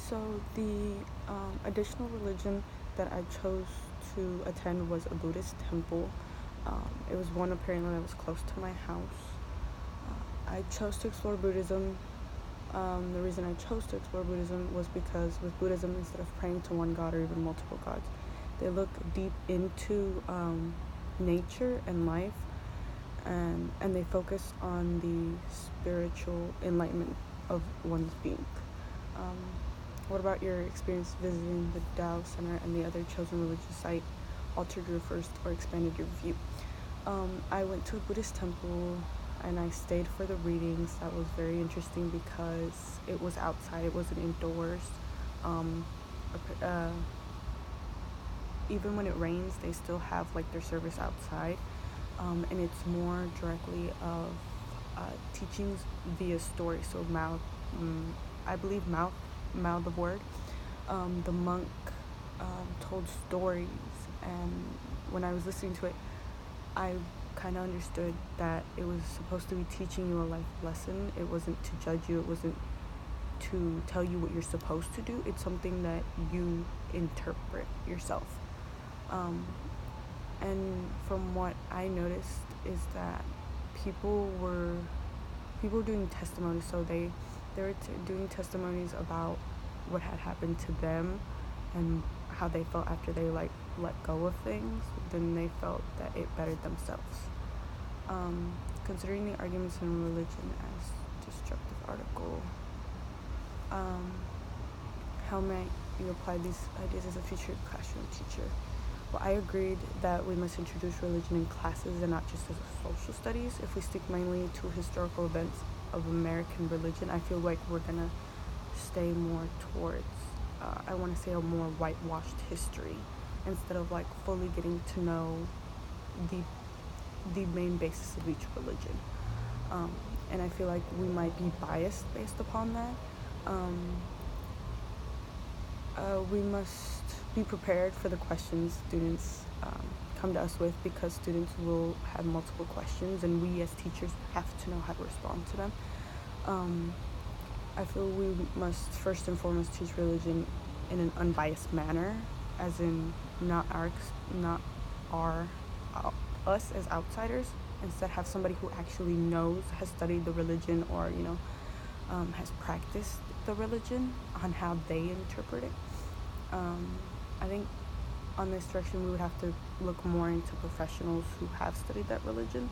So the additional religion that I chose to attend was a Buddhist temple. It was one apparently that was close to my house. I chose to explore Buddhism. The reason I chose to explore Buddhism was because with Buddhism, instead of praying to one god or even multiple gods, they look deep into nature and life, and they focus on the spiritual enlightenment of one's being. Um, what about your experience visiting the Tao Center and the other chosen religious site altered your first or expanded your view? I went to a Buddhist temple and I stayed for the readings. That was very interesting because it was outside, it wasn't indoors. Um, uh, Even when it rains, they still have like their service outside, and it's more directly of teachings via story. So I believe mouth of word. The monk told stories, and when I was listening to it, I kind of understood that it was supposed to be teaching you a life lesson. It wasn't to judge you. It wasn't to tell you what you're supposed to do. It's something that you interpret yourself. And from what I noticed is that people were doing testimonies. So they were doing testimonies about what had happened to them and how they felt after they like let go of things. Then they felt that it bettered themselves. Considering the arguments in religion as destructive article, how might you apply these ideas as a future classroom teacher? Well, I agreed that we must introduce religion in classes and not just as a social studies. If we stick mainly to historical events of American religion, I feel like we're gonna stay more towards, I want to say, a more whitewashed history instead of like fully getting to know the main basis of each religion. And I feel like we might be biased based upon that. We must be prepared for the questions students come to us with, because students will have multiple questions and we as teachers have to know how to respond to them. I feel we must first and foremost teach religion in an unbiased manner, as in not us as outsiders. Instead, have somebody who actually knows, has studied the religion, or has practiced the religion on how they interpret it. I think on this direction we would have to look more into professionals who have studied that religion.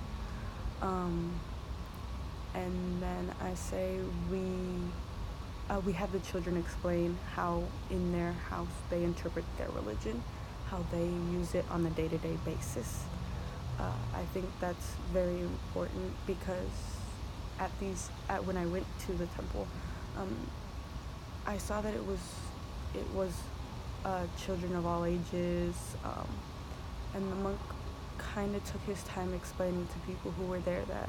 And then I say we have the children explain how in their house they interpret their religion, how they use it on a day-to-day basis. I think that's very important because when I went to the temple, I saw that it was children of all ages, and the monk kind of took his time explaining to people who were there that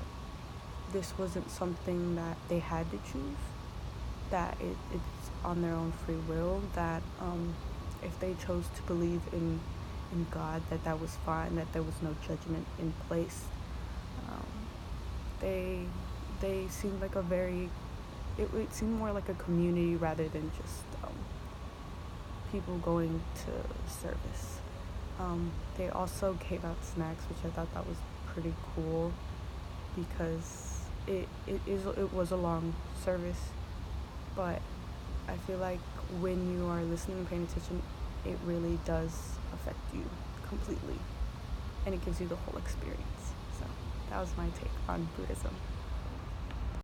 this wasn't something that they had to choose, that it's on their own free will, that if they chose to believe in God, that was fine, that there was no judgment in place. They seemed like it seemed more like a community rather than just people going to service. They also gave out snacks, which I thought that was pretty cool because it was a long service, but I feel like when you are listening and paying attention, it really does affect you completely, and it gives you the whole experience. So that was my take on Buddhism.